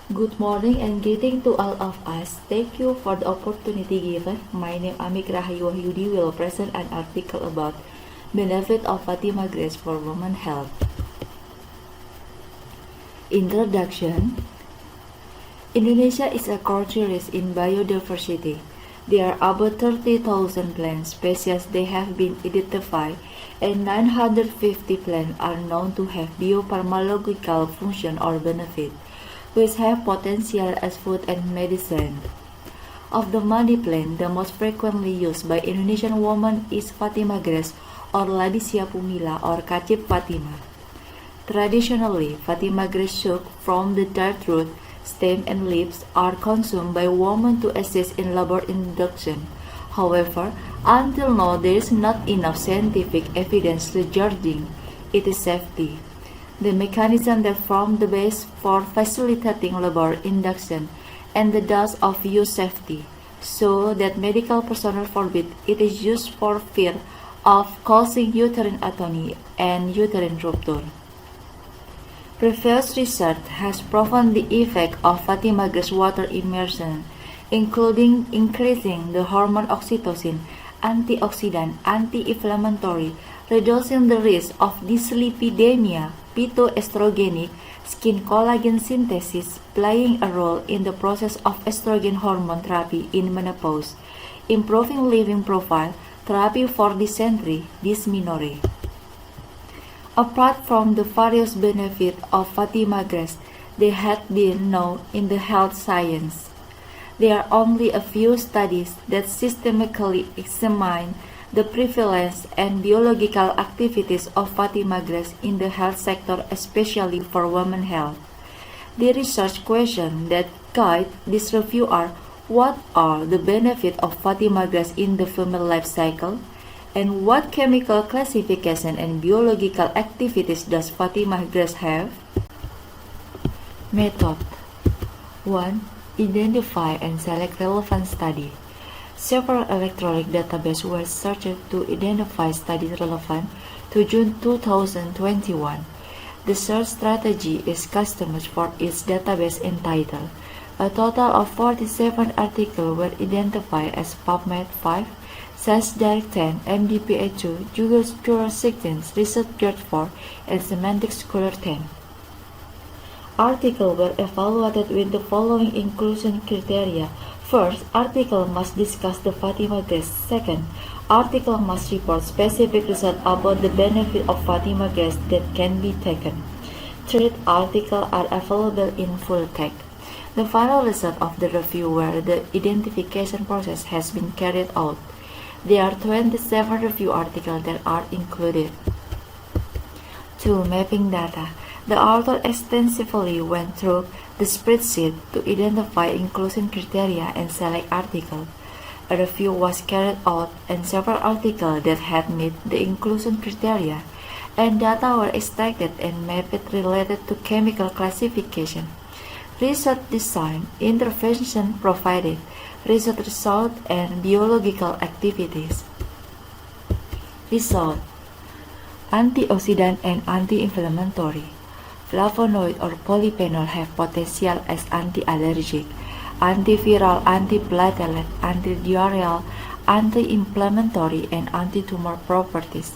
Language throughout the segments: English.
Good morning and greeting to all of us. Thank you for the opportunity given. My name Amik Rahayu Wahyudi will present an article about benefit of Fatima Grace for women health. Introduction. Indonesia is a country rich in biodiversity. There are about 30,000 plant species that have been identified and 950 plants are known to have biopharmacological function or benefit, which have potential as food and medicine. Of the many plants, the most frequently used by Indonesian women is Fatima grass or Labicia pumila or Kacip Fatima. Traditionally, Fatima grass shook from the tart root, stem and leaves are consumed by women to assist in labor induction. However, until now there is not enough scientific evidence suggesting its safety. The mechanism that formed the base for facilitating labor induction and the dust of use safety, so that medical personnel forbid it is used for fear of causing uterine atony and uterine rupture. Previous research has proven the effect of Fatima grass water immersion, including increasing the hormone oxytocin, antioxidant, anti-inflammatory, reducing the risk of dyslipidemia, phytoestrogenic, skin collagen synthesis, playing a role in the process of estrogen hormone therapy in menopause, improving living profile, therapy for dysentery, dysmenorrhea. Apart from the various benefits of Fatima grass that had been known in the health science, there are only a few studies that systematically examine the prevalence and biological activities of Fatima grass in the health sector, especially for women's health. The research questions that guide this review are: what are the benefits of Fatima grass in the female life cycle? And what chemical classification and biological activities does Fatima grass have? Method 1. Identify and select relevant study. Several electronic databases were searched to identify studies relevant to June 2021. The search strategy is customized for each database entitled. A total of 47 articles were identified as PubMed 5, ScienceDirect 10, MDPA 2, Google Scholar 16, ResearchGate 4, and Semantic Scholar 10. Articles were evaluated with the following inclusion criteria. First, article must discuss the Fatima grass. Second, article must report specific results about the benefit of Fatima grass that can be taken. Third, articles are available in full text. The final result of the review where the identification process has been carried out. There are 27 review articles that are included. 2. Mapping data. The author extensively went through the spreadsheet to identify inclusion criteria and select articles. A review was carried out and several articles that had met the inclusion criteria, and data were extracted and mapped related to chemical classification, research design, intervention provided, research result, and biological activities. Result: antioxidant and anti-inflammatory. Flavonoid or polyphenol have potential as anti-allergic, antiviral, antiplatelet, antidiarrheal, anti-inflammatory, and anti-tumor properties.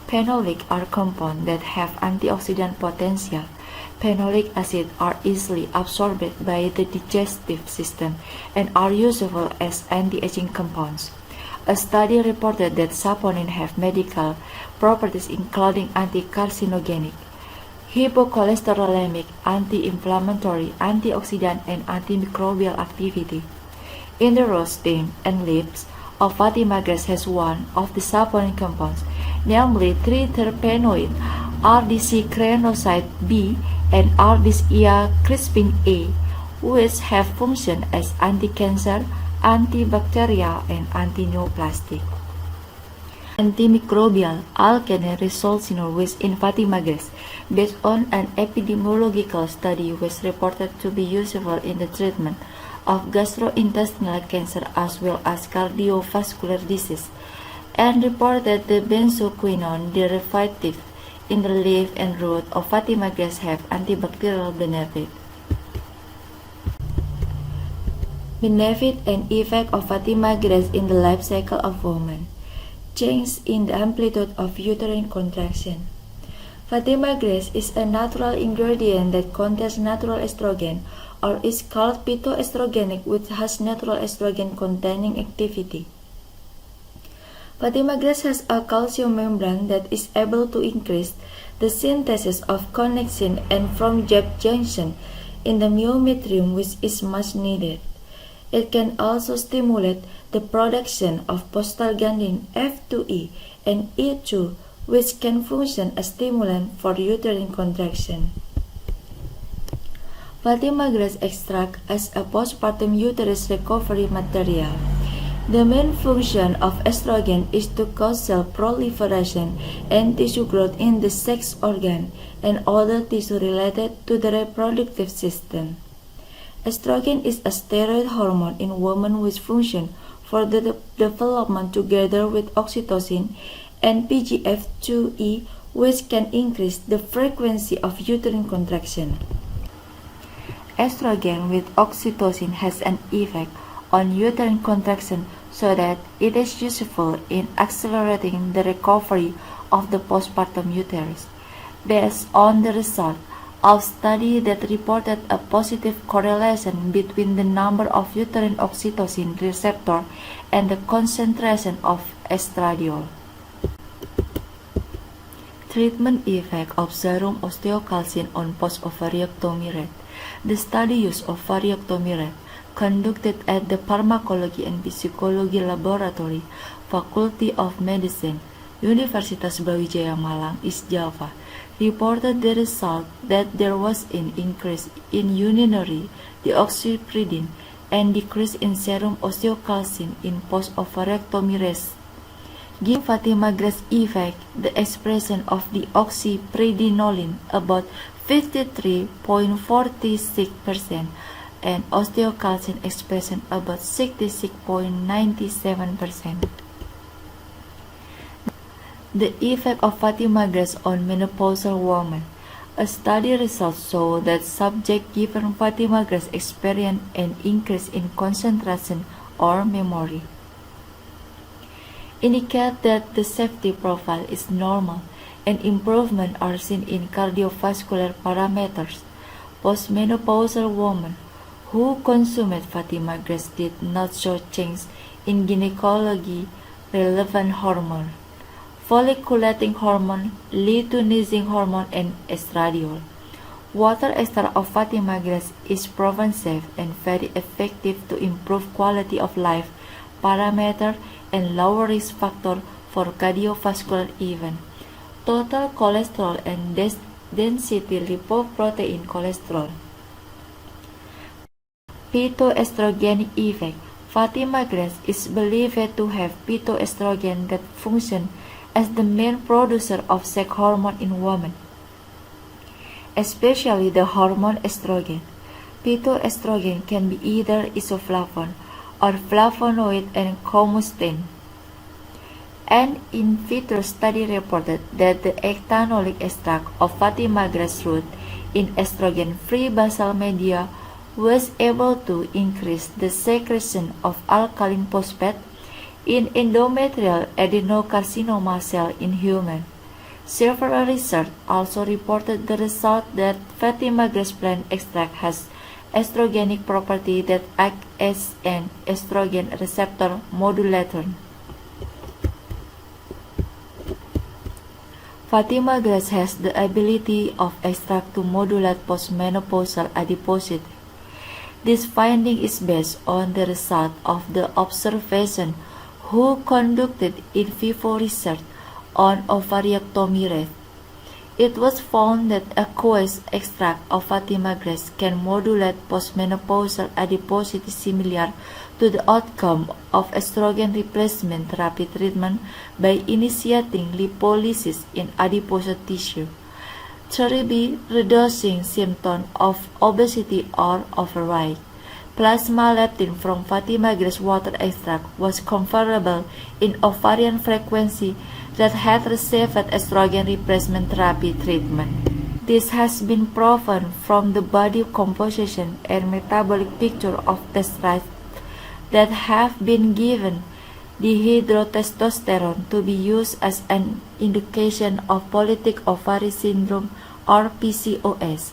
Phenolic are compounds that have antioxidant potential. Phenolic acids are easily absorbed by the digestive system and are useful as anti-aging compounds. A study reported that saponin have medical properties including anti-carcinogenic, hypocholesterolemic, anti-inflammatory, antioxidant, and antimicrobial activity. In the root, stem, and leaves of Fatima grass has one of the saponin compounds, namely 3-terpenoid, RDC-crenocyte B and RDC crispin A, which have function as anti-cancer, antibacterial, and anti-neoplastic. Antimicrobial alkene results in Fatima grass based on an epidemiological study was reported to be useful in the treatment of gastrointestinal cancer as well as cardiovascular disease, and reported the benzoquinone derivative in the leaf and root of Fatima grass have antibacterial benefit. Benefit and effect of Fatima grace in the life cycle of woman. Change in the amplitude of uterine contraction. Fatima grace is a natural ingredient that contains natural estrogen or is called phytoestrogenic, which has natural estrogen containing activity. Fatima grace has a calcium membrane that is able to increase the synthesis of connexin and from Jeb junction in the myometrium, which is much needed. It can also stimulate the production of prostaglandin F2E and E2, which can function as stimulant for uterine contraction. Fatima grace extract as a postpartum uterus recovery material. The main function of estrogen is to cause cell proliferation and tissue growth in the sex organ and other tissue related to the reproductive system. Estrogen is a steroid hormone in women which function for the development together with oxytocin and PGF2E, which can increase the frequency of uterine contraction. Estrogen with oxytocin has an effect on uterine contraction so that it is useful in accelerating the recovery of the postpartum uterus. Based on the result of study that reported a positive correlation between the number of uterine oxytocin receptor and the concentration of estradiol. Treatment effect of serum osteocalcin on post-ovariotomy rate. The study use of ovariotomy rate conducted at the Pharmacology and Physiology Laboratory, Faculty of Medicine, Universitas Brawijaya Malang, East Java, reported the result that there was an increase in urinary deoxypyridine and decrease in serum osteocalcin in post-ovariotomy rates. Give Fatima grace effect the expression of deoxypyridinoline about 53.46% and osteocalcin expression about 66.97%. The effect of Fatima grace on menopausal women. A study results show that subjects given Fatima grace experience an increase in concentration or memory. Indicate that the safety profile is normal and improvement are seen in cardiovascular parameters. Postmenopausal women who consumed Fatima grace did not show change in gynecology relevant hormone, folliculating hormone, luteinizing hormone, and estradiol. Water extract of Fatima grace is proven safe and very effective to improve quality of life parameter and lower risk factor for cardiovascular event. Total cholesterol and density lipoprotein cholesterol. Phytoestrogenic effect. Fatima grace is believed to have phytoestrogen that function as the main producer of sex hormone in women, especially the hormone estrogen. Phytoestrogen can be either isoflavone or flavonoid and combustin. An in vitro study reported that the ethanolic extract of Fatima grace root in estrogen-free basal media was able to increase the secretion of alkaline phosphate in endometrial adenocarcinoma cell in humans. Several research also reported the result that Fatima grace plant extract has estrogenic property that act as an estrogen receptor modulator. Fatima grace has the ability of extract to modulate postmenopausal adiposity. This finding is based on the result of the observation who conducted in vivo research on ovariotomy rate. It was found that aqueous extract of Fatima grace can modulate postmenopausal adiposity similar to the outcome of estrogen replacement therapy treatment by initiating lipolysis in adipose tissue. 3B reducing symptoms of obesity or overweight. Plasma leptin from Fatima grace water extract was comparable in ovarian frequency that had received estrogen replacement therapy treatment. This has been proven from the body composition and metabolic picture of test that have been given dihydrotestosterone to be used as an indication of polycystic ovary syndrome or PCOS.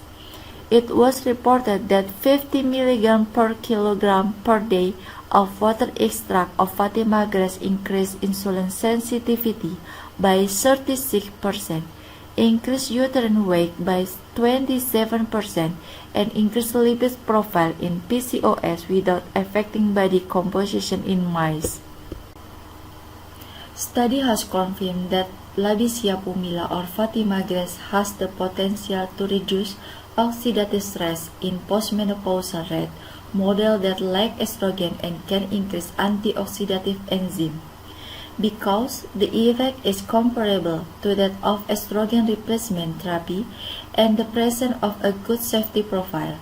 It was reported that 50 mg per kilogram per day of water extract of Fatima grass increased insulin sensitivity by 36%, increased uterine weight by 27%, and increased lipid profile in PCOS without affecting body composition in mice. Study has confirmed that Labicia pumila or Fatima grass has the potential to reduce oxidative stress in postmenopausal rat model that lack estrogen and can increase antioxidative enzyme. Because the effect is comparable to that of estrogen replacement therapy and the presence of a good safety profile,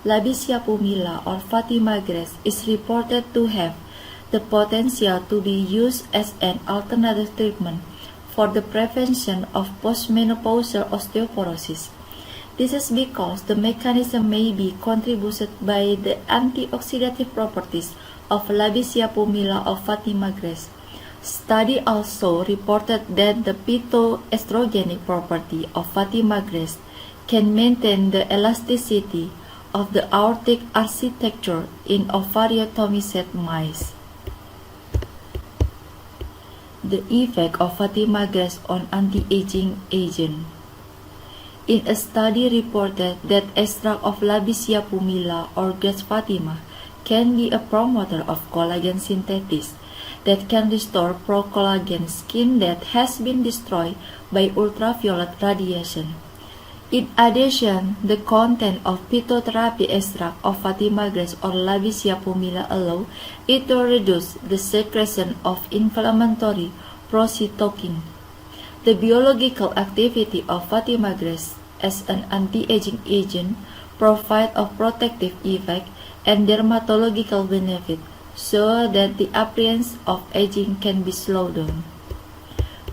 Labicia pumila or Fatima grass is reported to have the potential to be used as an alternative treatment for the prevention of postmenopausal osteoporosis. This is because the mechanism may be contributed by the antioxidative properties of Labicia pumila of Fatima grass. Study also reported that the phytoestrogenic property of Fatima grass can maintain the elasticity of the aortic architecture in ovariotomized mice. The effect of Fatima grass on anti-aging agent. In a study reported that extract of Labicia pumila or grass Fatima can be a promoter of collagen synthesis that can restore pro-collagen skin that has been destroyed by ultraviolet radiation. In addition, the content of phytotherapy extract of Fatima grass or Labicia pumila allow it to reduce the secretion of inflammatory procytokine. The biological activity of Fatima grass as an anti-aging agent provides a protective effect and dermatological benefit so that the appearance of aging can be slowed down.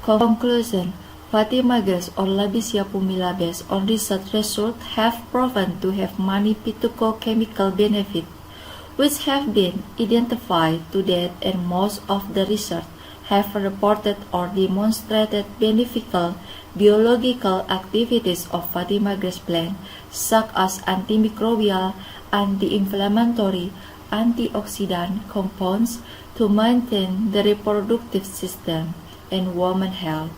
Conclusion: Fatima grass or Labicia pumila based on research results have proven to have many phytochemical benefits which have been identified to date, and most of the research have reported or demonstrated beneficial biological activities of Fatima grass plant such as antimicrobial, anti-inflammatory, antioxidant compounds to maintain the reproductive system and woman health.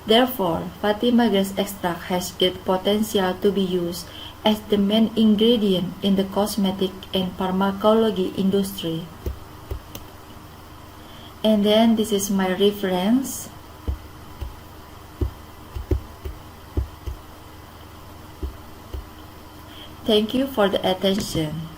Therefore, Fatima grass extract has great potential to be used as the main ingredient in the cosmetic and pharmacology industry. And then this is my reference. Thank you for the attention.